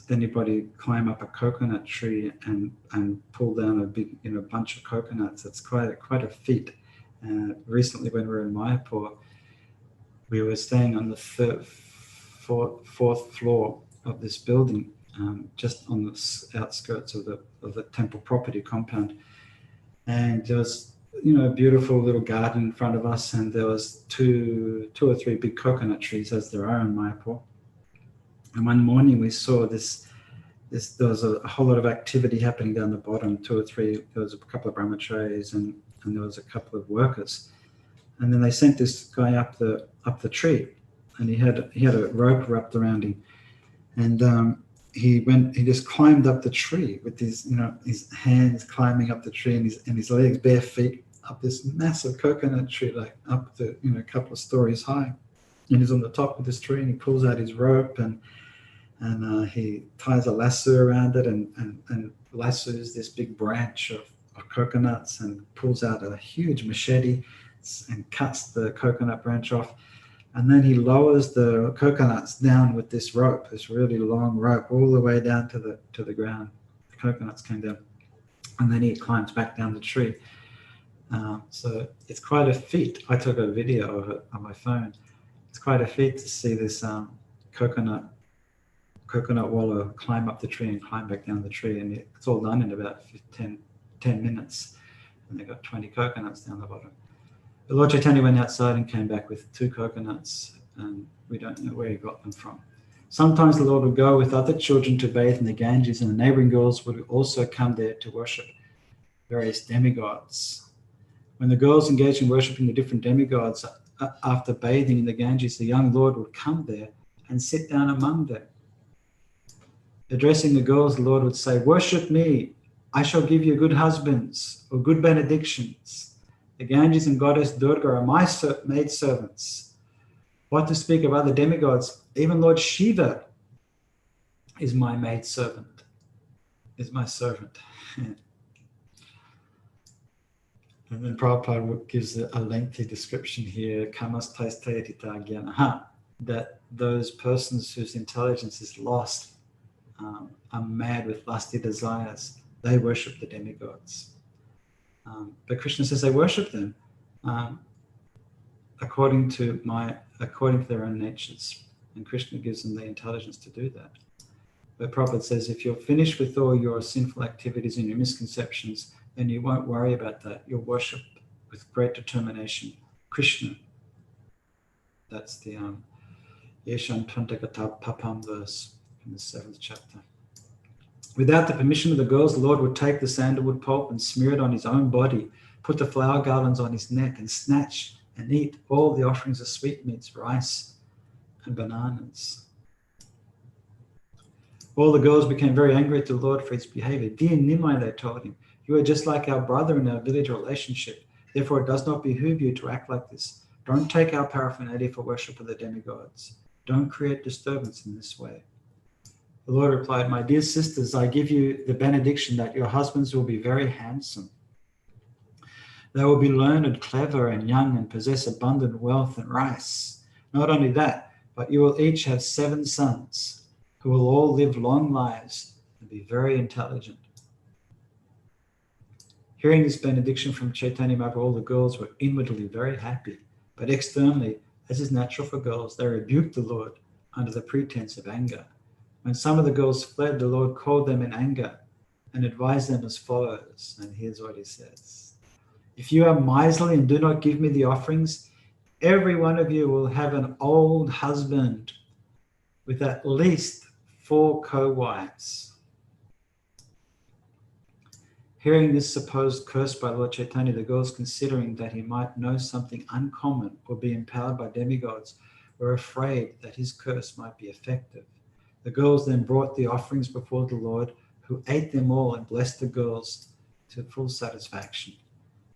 anybody climb up a coconut tree and pull down a big bunch of coconuts, it's quite a feat. Recently, when we were in Mayapur, we were staying on the fourth floor of this building, just on the outskirts of the temple property compound, and there was a beautiful little garden in front of us, and there was two or three big coconut trees, as there are in Mayapur. And one morning we saw this there was a whole lot of activity happening down the bottom. 2 or 3, there was a couple of brahmacharis and there was a couple of workers, and then they sent this guy up the tree, and he had a rope wrapped around him, and he just climbed up the tree with his hands climbing up the tree, and his legs, bare feet, up this massive coconut tree, like up to a couple of stories high. And he's on the top of this tree, and he pulls out his rope and he ties a lasso around it and lassos this big branch of coconuts, and pulls out a huge machete and cuts the coconut branch off. And then he lowers the coconuts down with this rope, this really long rope, all the way down to the ground. The coconuts came down, and then he climbs back down the tree. So it's quite a feat. I took a video of it on my phone. It's quite a feat to see this coconut wallow climb up the tree and climb back down the tree, and it's all done in about 10 minutes, and they got 20 coconuts down the bottom. The Lord Chaitanya went outside and came back with 2 coconuts, and we don't know where he got them from. Sometimes the Lord would go with other children to bathe in the Ganges, and the neighboring girls would also come there to worship various demigods. When the girls engaged in worshipping the different demigods, after bathing in the Ganges, the young Lord would come there and sit down among them. Addressing the girls, the Lord would say, "Worship me. I shall give you good husbands," or good benedictions. "The Ganges and Goddess Durga are my maidservants. What to speak of other demigods? Even Lord Shiva is my maidservant, is my servant." And then Prabhupada gives a lengthy description here, that those persons whose intelligence is lost are mad with lusty desires. They worship the demigods. But Krishna says they worship them according to their own natures, and Krishna gives them the intelligence to do that. But Prabhupada says, if you're finished with all your sinful activities and your misconceptions, then you won't worry about that. You'll worship with great determination. Krishna. That's the Yeshan Tantagata Papam verse in the 7th chapter. Without the permission of the girls, the Lord would take the sandalwood pulp and smear it on his own body, put the flower garlands on his neck, and snatch and eat all the offerings of sweetmeats, rice, and bananas. All the girls became very angry at the Lord for his behavior. Dear Nimai, they told him, you are just like our brother in our village relationship. Therefore, it does not behoove you to act like this. Don't take our paraphernalia for worship of the demigods. Don't create disturbance in this way. The Lord replied, my dear sisters, I give you the benediction that your husbands will be very handsome. They will be learned, clever, and young, and possess abundant wealth and rice. Not only that, but you will each have 7 sons, who will all live long lives and be very intelligent. Hearing this benediction from Caitanya Mahaprabhu, all the girls were inwardly very happy, but externally, as is natural for girls, they rebuked the Lord under the pretense of anger. When some of the girls fled, the Lord called them in anger and advised them as follows. And here's what he says. If you are miserly and do not give me the offerings, every one of you will have an old husband with at least 4 co-wives. Hearing this supposed curse by Lord Caitanya, the girls, considering that he might know something uncommon or be empowered by demigods, were afraid that his curse might be effective. The girls then brought the offerings before the Lord, who ate them all and blessed the girls to full satisfaction.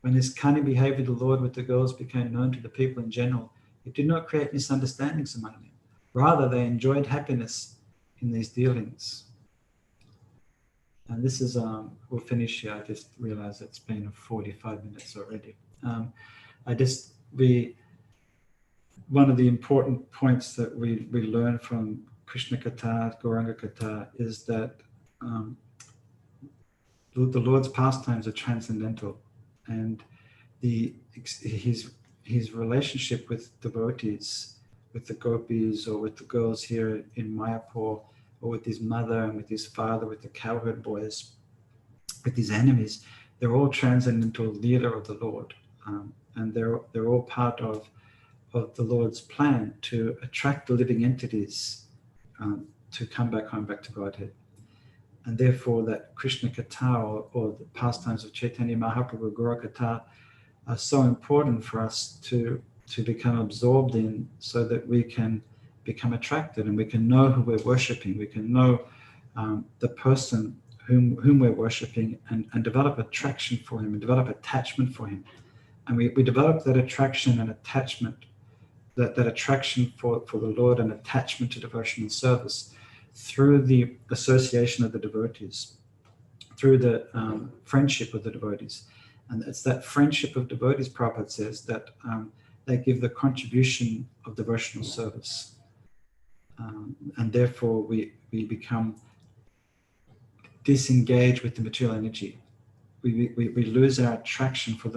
When this cunning behavior of the Lord with the girls became known to the people in general, it did not create misunderstandings among them. Rather, they enjoyed happiness in these dealings. And this is, we'll finish here. I just realized it's been 45 minutes already. One of the important points that we learn from Krishna Katha, Gauranga Katha, is that the Lord's pastimes are transcendental, and his relationship with devotees, with the gopis or with the girls here in Mayapur, or with his mother and with his father, with the cowherd boys, with his enemies, they're all transcendental leader of the Lord, and they're all part of the Lord's plan to attract the living entities to come back home, back to Godhead. And therefore that Krishna Katha or the pastimes of Caitanya Mahaprabhu, Gaura Katha, are so important for us to become absorbed in, so that we can become attracted and we can know who we're worshipping. We can know the person whom we're worshipping and develop attraction for him and develop attachment for him. And we develop that attraction and attachment, that attraction for the Lord and attachment to devotional service through the association of the devotees, through the friendship of the devotees. And it's that friendship of devotees, Prabhupada says, that they give the contribution of devotional service. And therefore we become disengaged with the material energy. We lose our attraction for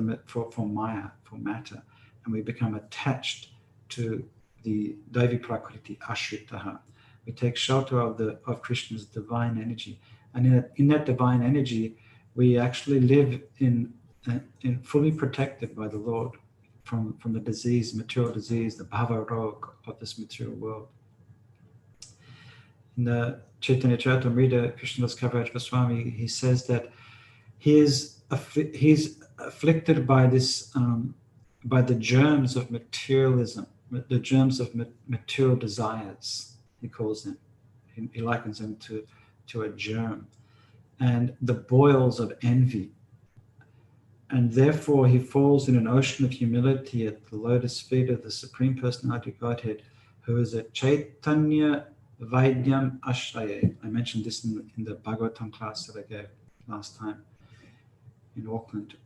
Maya, for matter, and we become attached to the Devi Prakriti, Ashritaha. We take shelter of Krishna's divine energy, and in that divine energy, we actually live in fully protected by the Lord from the disease, material disease, the bhava rog of this material world. In the Chaitanya Charitamrita, Krishnadas Kaviraj Goswami, he says that he's afflicted by this, by the germs of materialism, the germs of material desires. He calls them. He likens them to a germ, and the boils of envy. And therefore he falls in an ocean of humility at the lotus feet of the Supreme Personality of Godhead, who is a Caitanya Vaidyam Ashraye. I mentioned this in the Bhagavatam class that I gave last time in Auckland.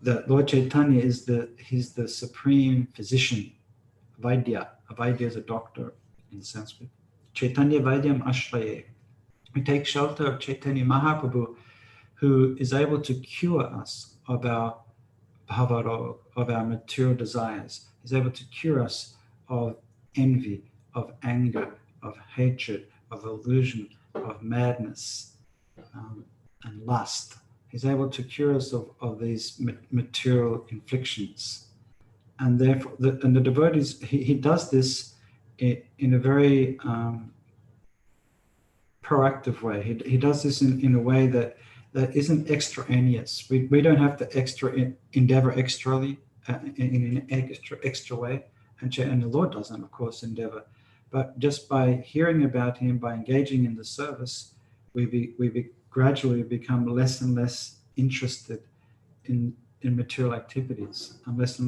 That Lord Chaitanya he's the supreme physician, Vaidya. A Vaidya is a doctor in Sanskrit. Caitanya Vaidyam Ashraye. We take shelter of Caitanya Mahaprabhu, who is able to cure us of our bhavarog, of our material desires. He's able to cure us of envy, of anger, of hatred, of illusion, of madness, and lust. He's able to cure us of these material inflictions. And therefore, the devotees, he does this in a very proactive way. He does this in a way that isn't extraneous. We don't have to endeavor extrally in an extra way, and the Lord doesn't, of course, endeavor. But just by hearing about him, by engaging in the service, we gradually become less and less interested in material activities, and less.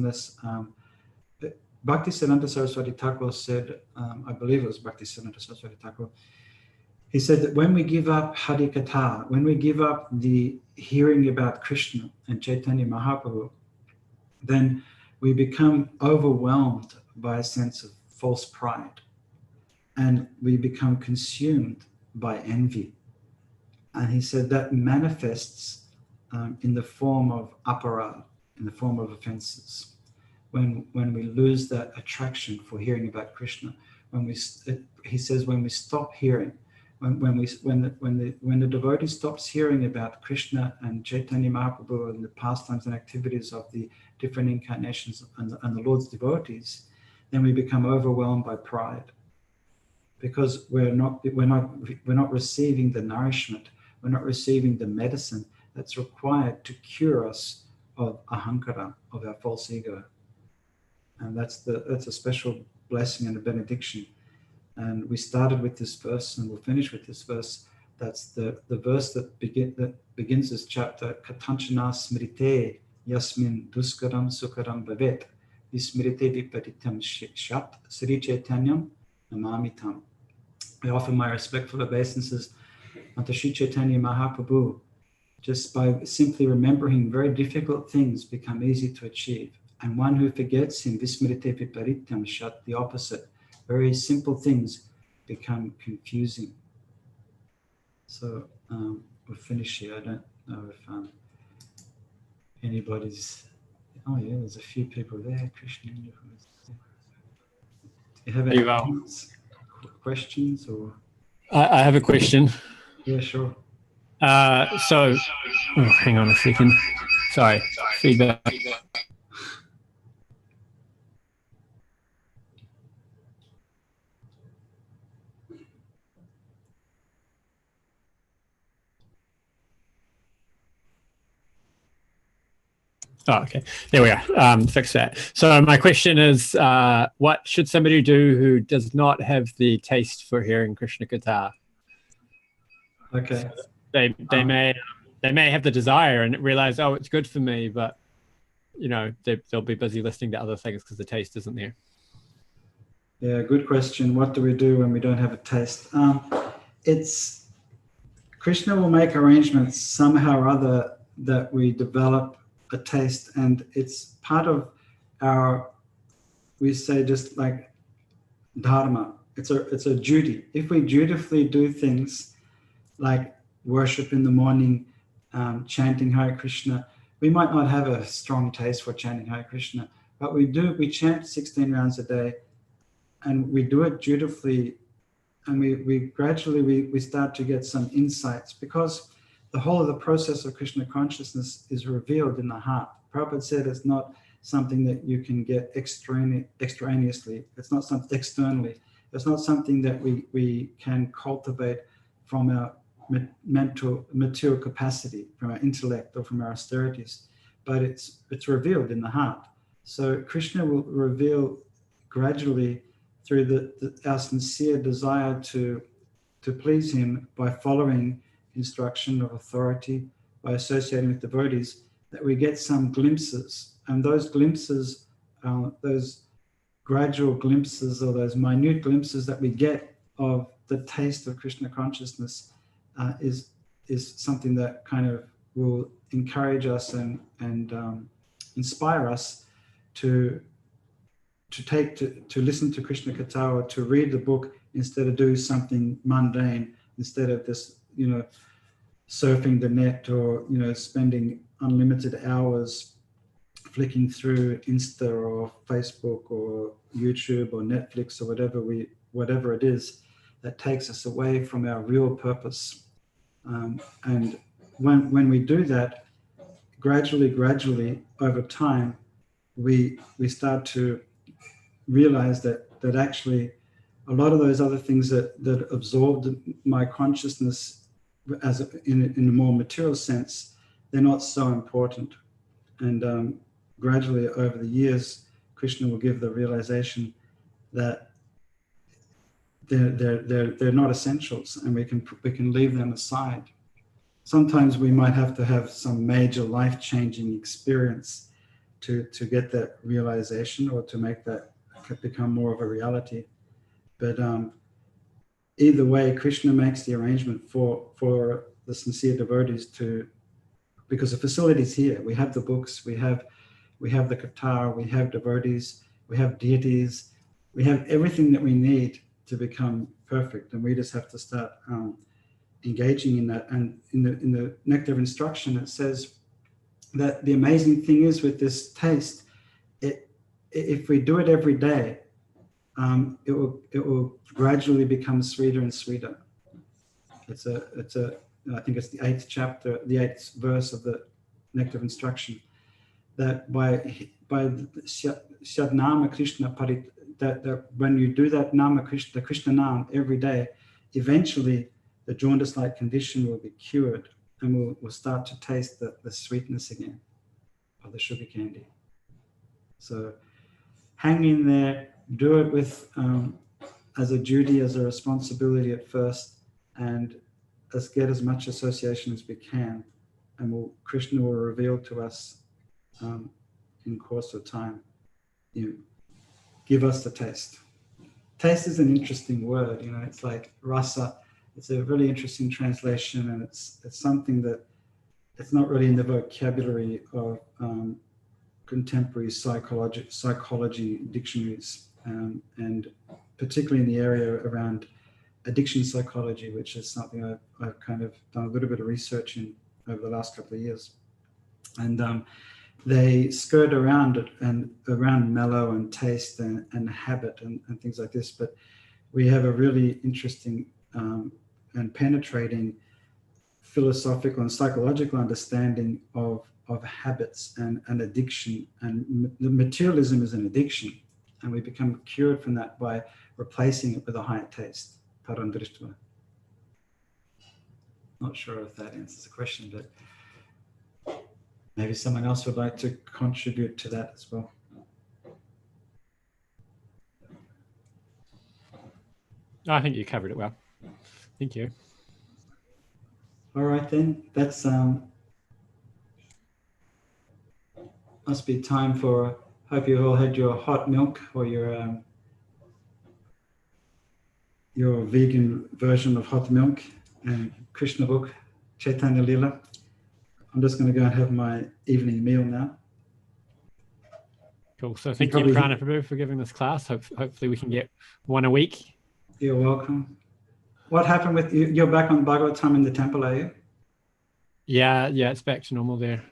Bhaktisiddhanta Saraswati Thakur said, I believe it was Bhaktisiddhanta Saraswati Thakur, he said that when we give up Harikatha, when we give up the hearing about Krishna and Caitanya Mahaprabhu, then we become overwhelmed by a sense of false pride, and we become consumed by envy. And he said that manifests in the form of aparad, in the form of offenses. When we lose that attraction for hearing about Krishna, he says when we stop hearing, when the devotee stops hearing about Krishna and Chaitanya Mahaprabhu and the pastimes and activities of the different incarnations and the Lord's devotees, then we become overwhelmed by pride, because we're not receiving the nourishment, we're not receiving the medicine that's required to cure us of ahankara, of our false ego. And that's a special blessing and a benediction. And we started with this verse, and we'll finish with this verse. That's the verse that begins this chapter. Katanchana smrite yasmin duskaram sukaram bhavet vismrite viparitam shat Sri Chaitanyam namamitam. I offer my respectful obeisances unto Sri Chaitanya Mahaprabhu. Just by simply remembering very difficult things become easy to achieve. And one who forgets him, vismrite viparitam shat, the opposite. Very simple things become confusing. So we'll finish here. I don't know if anybody's... Oh yeah, there's a few people there. Krishna. Do you have any questions or...
I have a question.
Yeah, sure.
Hang on a second. Sorry, feedback. Oh, okay. There we are. Fix that. So my question is, what should somebody do who does not have the taste for hearing Krishna Katha?
Okay.
So they may have the desire and realize, oh, it's good for me, but they'll be busy listening to other things because the taste isn't there.
Yeah, good question. What do we do when we don't have a taste? Krishna will make arrangements somehow or other that we develop a taste, and it's part of our, we say, just like dharma. It's a duty. If we dutifully do things like worship in the morning, chanting Hare Krishna, we might not have a strong taste for chanting Hare Krishna, but we chant 16 rounds a day, and we do it dutifully, and we gradually start to get some insights, because the whole of the process of Krishna consciousness is revealed in the heart. Prabhupada said it's not something that you can get extraneously. It's not something externally. It's not something that we can cultivate from our material capacity, from our intellect or from our austerities, but it's revealed in the heart. So Krishna will reveal gradually through our sincere desire to please him by following instruction of authority, by associating with devotees, that we get some glimpses. And those glimpses, those gradual glimpses or those minute glimpses that we get of the taste of Krishna consciousness is something that kind of will encourage us and inspire us to listen to Krishna Katha, or to read the book instead of do something mundane, instead of this, surfing the net, or, spending unlimited hours flicking through Insta or Facebook or YouTube or Netflix or whatever it is that takes us away from our real purpose. And when we do that, gradually over time, we start to realize that actually a lot of those other things that absorbed my consciousness in a more material sense, they're not so important. And gradually over the years, Krishna will give the realization that they're not essentials, and we can leave them aside. Sometimes we might have to have some major life-changing experience to get that realization, or to make that become more of a reality. But either way, Krishna makes the arrangement for the sincere devotees because the facility's here. We have the books, we have the Qatar, we have devotees, we have deities, we have everything that we need to become perfect, and we just have to start engaging in that. And in the Nectar of Instruction, it says that the amazing thing is with this taste, if we do it every day, it will gradually become sweeter and sweeter. It's I think it's the 8th chapter, the 8th verse of the Nectar of Instruction, that by Shadnama Krishna Parit, that when you do that Nama Krishna, the Krishna Nam every day, eventually the jaundice-like condition will be cured, and we'll start to taste the sweetness again of the sugar candy. So hang in there, do it with as a duty, as a responsibility at first, and let's get as much association as we can, and Krishna will reveal to us in course of time. Give us the taste. Taste is an interesting word, it's like rasa. It's a really interesting translation, and it's something that it's not really in the vocabulary of contemporary psychology dictionaries, and particularly in the area around addiction psychology, which is something I've kind of done a little bit of research in over the last couple of years. And they skirt around it, and around mellow and taste and habit and things like this. But we have a really interesting and penetrating philosophical and psychological understanding of habits and addiction. And the materialism is an addiction, and we become cured from that by replacing it with a higher taste. Parandrishtva. Not sure if that answers the question, but maybe someone else would like to contribute to that as well.
I think you covered it well. Thank you.
All right then, that's must be time for. Hope you all had your hot milk, or your vegan version of hot milk and Krishna book, Caitanya Lila. I'm just going to go and have my evening meal now.
Cool. So thank you, Prana Prabhu, for giving this class. Hopefully we can get one a week.
You're welcome. What happened with you? You're back on Bhagavatam in the temple, are you?
Yeah, it's back to normal there.